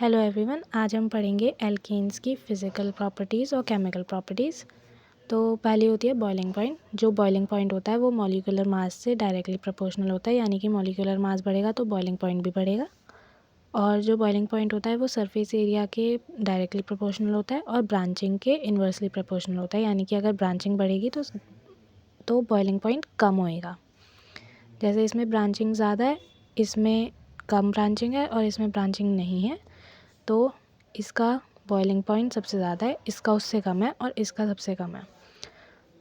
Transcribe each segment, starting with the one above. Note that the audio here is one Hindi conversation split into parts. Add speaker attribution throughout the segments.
Speaker 1: हेलो एवरीवन, आज हम पढ़ेंगे एल्केन्स की फ़िज़िकल प्रॉपर्टीज़ और केमिकल प्रॉपर्टीज़। तो पहली होती है बॉइलिंग पॉइंट। जो बॉइलिंग पॉइंट होता है वो मॉलिक्यूलर मास से डायरेक्टली प्रोपोर्शनल होता है, यानी कि मॉलिक्यूलर मास बढ़ेगा तो बॉइलिंग पॉइंट भी बढ़ेगा। और जो बॉइलिंग पॉइंट होता है वो सरफेस एरिया के डायरेक्टली प्रोपोर्शनल होता है और ब्रांचिंग के इन्वर्सली प्रोपोर्शनल होता है, यानी कि अगर ब्रांचिंग बढ़ेगी तो बॉइलिंग पॉइंट कम होएगा। जैसे इसमें ब्रांचिंग ज़्यादा है, इसमें कम ब्रांचिंग है और इसमें ब्रांचिंग नहीं है, तो इसका बॉइलिंग पॉइंट सबसे ज़्यादा है, इसका उससे कम है और इसका सबसे कम है।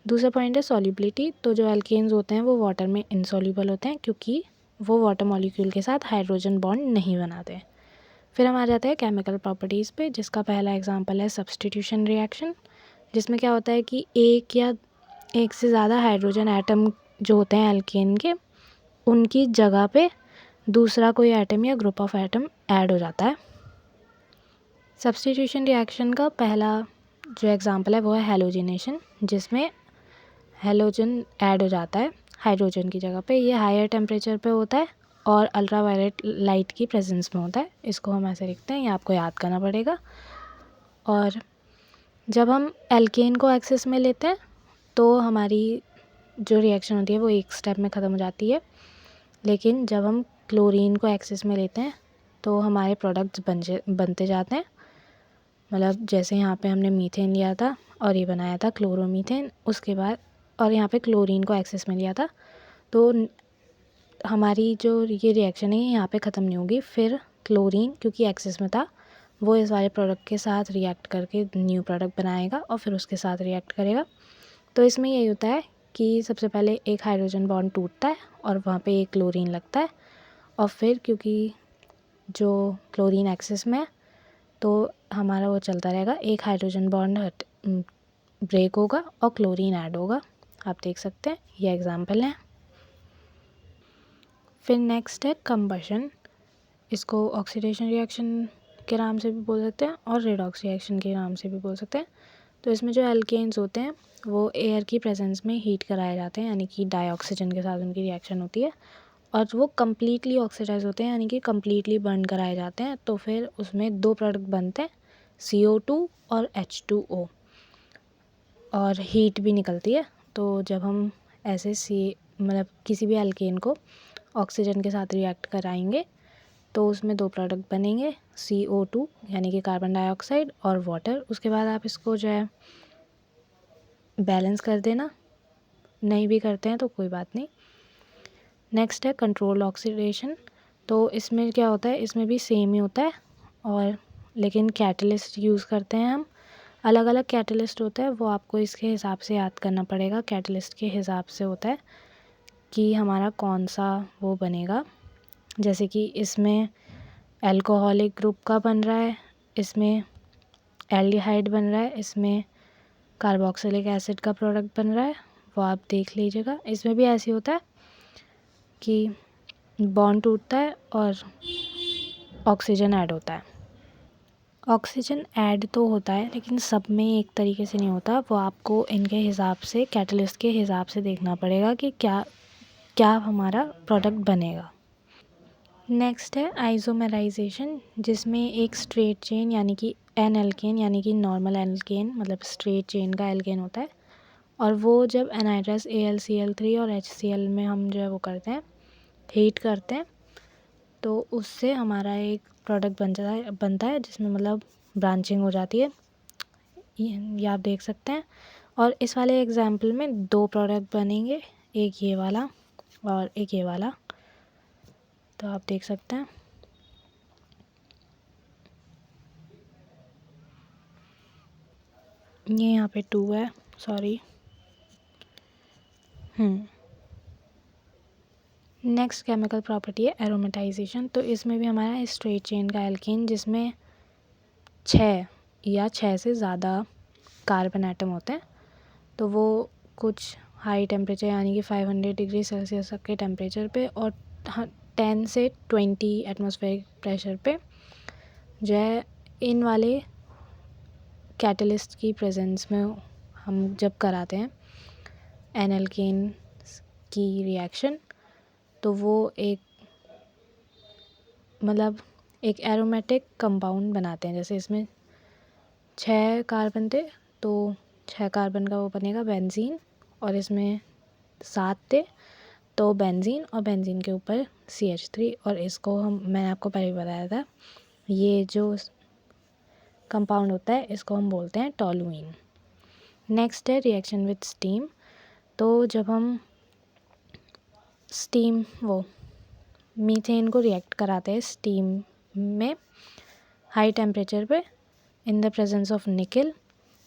Speaker 1: दूसरा पॉइंट है सॉल्युबिलिटी। तो जो एल्केन्स होते हैं वो वाटर में इनसॉल्युबल होते हैं क्योंकि वो वाटर मॉलिक्यूल के साथ हाइड्रोजन बॉन्ड नहीं बनाते। फिर हम आ जाते हैं केमिकल प्रॉपर्टीज़ पे, जिसका पहला एग्जांपल है सब्स्टिट्यूशन रिएक्शन, जिसमें क्या होता है कि एक से ज़्यादा हाइड्रोजन एटम जो होते हैं एल्केन के, उनकी जगह पे दूसरा कोई एटम या ग्रुप ऑफ एटम ऐड हो जाता है। सब्स्टिट्यूशन रिएक्शन का पहला जो एग्जांपल है वो है हैलोजिनेशन, जिसमें हैलोजन ऐड हो जाता है हाइड्रोजन की जगह पे। ये हायर टेम्परेचर पे होता है और अल्ट्रावायलेट लाइट की प्रेजेंस में होता है। इसको हम ऐसे लिखते हैं, ये आपको याद करना पड़ेगा। और जब हम एल्केन को एक्सेस में लेते हैं तो हमारी जो रिएक्शन होती है वो एक स्टेप में ख़त्म हो जाती है, लेकिन जब हम क्लोरीन को एक्सेस में लेते हैं तो हमारे प्रोडक्ट्स बनते जाते हैं। मतलब जैसे यहाँ पे हमने मीथेन लिया था और ये बनाया था क्लोरोमीथेन, उसके बाद और यहाँ पे क्लोरीन को एक्सेस में लिया था, तो हमारी जो ये रिएक्शन है यहाँ पे ख़त्म नहीं होगी। फिर क्लोरीन क्योंकि एक्सेस में था, वो इस वाले प्रोडक्ट के साथ रिएक्ट करके न्यू प्रोडक्ट बनाएगा और फिर उसके साथ रिएक्ट करेगा। तो इसमें यही होता है कि सबसे पहले एक हाइड्रोजन बॉन्ड टूटता है और वहाँ पे एक क्लोरीन लगता है, और फिर क्योंकि जो क्लोरीन एक्सेस में है तो हमारा वो चलता रहेगा, एक हाइड्रोजन बॉन्ड ब्रेक होगा और क्लोरीन ऐड होगा। आप देख सकते हैं, ये एग्जांपल है। फिर नेक्स्ट है कंबशन। इसको ऑक्सीडेशन रिएक्शन के नाम से भी बोल सकते हैं और रेडॉक्स रिएक्शन के नाम से भी बोल सकते हैं। तो इसमें जो एल्केन्स होते हैं वो एयर की प्रेजेंस में हीट कराए जाते हैं, यानी कि डाइऑक्सीजन के साथ उनकी रिएक्शन होती है और वो कम्प्लीटली ऑक्सीडाइज होते हैं, यानी कि कम्प्लीटली बर्न कराए जाते हैं। तो फिर उसमें दो प्रोडक्ट बनते हैं, CO2 और H2O, और हीट भी निकलती है। तो जब हम ऐसे मतलब किसी भी एल्केन को ऑक्सीजन के साथ रिएक्ट कराएंगे तो उसमें दो प्रोडक्ट बनेंगे, CO2 यानी कि कार्बन डाइऑक्साइड और वाटर। उसके बाद आप इसको जो है बैलेंस कर देना, नहीं भी करते हैं तो कोई बात नहीं। नेक्स्ट है कंट्रोल ऑक्सीडेशन। तो इसमें क्या होता है, इसमें भी सेम ही होता है, और लेकिन कैटलिस्ट यूज़ करते हैं हम। अलग अलग कैटलिस्ट होता है, वो आपको इसके हिसाब से याद करना पड़ेगा। कैटलिस्ट के हिसाब से होता है कि हमारा कौन सा वो बनेगा। जैसे कि इसमें एल्कोहलिक ग्रुप का बन रहा है, इसमें एल्डिहाइड बन रहा है, इसमें कार्बोक्सिलिक एसिड का प्रोडक्ट बन रहा है, वो आप देख लीजिएगा। इसमें भी ऐसे होता है कि बॉन्ड टूटता है और ऑक्सीजन ऐड होता है। ऑक्सीजन ऐड तो होता है लेकिन सब में एक तरीके से नहीं होता, वो आपको इनके हिसाब से, कैटलिस्ट के हिसाब से देखना पड़ेगा कि क्या क्या हमारा प्रोडक्ट बनेगा। नेक्स्ट है आइसोमेराइजेशन, जिसमें एक स्ट्रेट चेन यानी कि एन एल्केन यानी कि नॉर्मल एल्केन मतलब स्ट्रेट चेन का एल्केन होता है, और वो जब एनहाइड्रस AlCl3 और HCl में हम जो है वो करते हैं, हीट करते हैं, तो उससे हमारा एक प्रोडक्ट बनता है जिसमें मतलब ब्रांचिंग हो जाती है, ये आप देख सकते हैं। और इस वाले एग्जाम्पल में दो प्रोडक्ट बनेंगे, एक ये वाला और एक ये वाला, तो आप देख सकते हैं। ये यहाँ पे 2 है, सॉरी। नेक्स्ट केमिकल प्रॉपर्टी है एरोमेटाइजेशन। तो इसमें भी हमारा स्ट्रेट चेन का एल्केन, जिसमें 6 से ज़्यादा कार्बन एटम होते हैं, तो वो कुछ हाई टेम्परेचर यानी कि 500 डिग्री सेल्सियस तक के टेम्परेचर पे और 10 से 20 एटमॉस्फेरिक प्रेशर पे जो है इन वाले कैटलिस्ट की प्रेजेंस में हम जब कराते हैं एन एल्केन की रिएक्शन, तो वो एक मतलब एक एरोमेटिक कंपाउंड बनाते हैं। जैसे इसमें 6 कार्बन थे तो 6 कार्बन का वो बनेगा बेंजीन, और इसमें 7 थे तो बेंजीन, और बेंजीन के ऊपर CH3, और इसको मैंने आपको पहले ही बताया था, ये जो कंपाउंड होता है इसको हम बोलते हैं टॉलुइन। नेक्स्ट है रिएक्शन विद स्टीम। तो जब हम स्टीम मीथेन को रिएक्ट कराते हैं स्टीम में हाई टेम्परेचर पे इन द प्रेजेंस ऑफ निकल,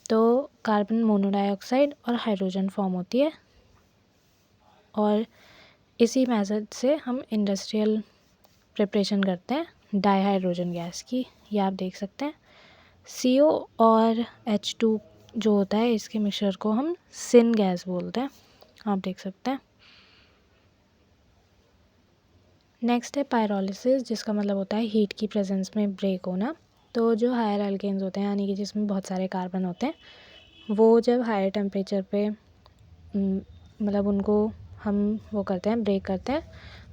Speaker 1: तो कार्बन मोनोडाइऑक्साइड और हाइड्रोजन फॉर्म होती है, और इसी मेथड से हम इंडस्ट्रियल प्रिपरेशन करते हैं डाईहाइड्रोजन गैस की। ये आप देख सकते हैं CO और H2 जो होता है इसके मिक्सचर को हम सिन गैस बोलते हैं, आप देख सकते हैं। नेक्स्ट है पायरोलिसिस, जिसका मतलब होता है हीट की प्रेजेंस में ब्रेक होना। तो जो हायर एल्केन्स होते हैं यानी कि जिसमें बहुत सारे कार्बन होते हैं, वो जब हायर टेम्परेचर पे मतलब उनको हम वो करते हैं, ब्रेक करते हैं,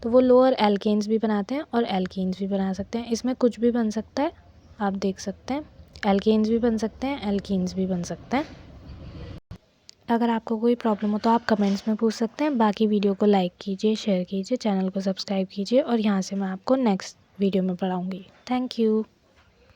Speaker 1: तो वो लोअर एल्केन्स भी बनाते हैं और एल्कीन्स भी बना सकते हैं। इसमें कुछ भी बन सकता है, आप देख सकते हैं एल्केन्स भी बन सकते हैं, एल्कीन्स भी बन सकते हैं। अगर आपको कोई प्रॉब्लम हो तो आप कमेंट्स में पूछ सकते हैं। बाकी वीडियो को लाइक कीजिए, शेयर कीजिए, चैनल को सब्सक्राइब कीजिए, और यहाँ से मैं आपको नेक्स्ट वीडियो में पढ़ाऊँगी। Thank you.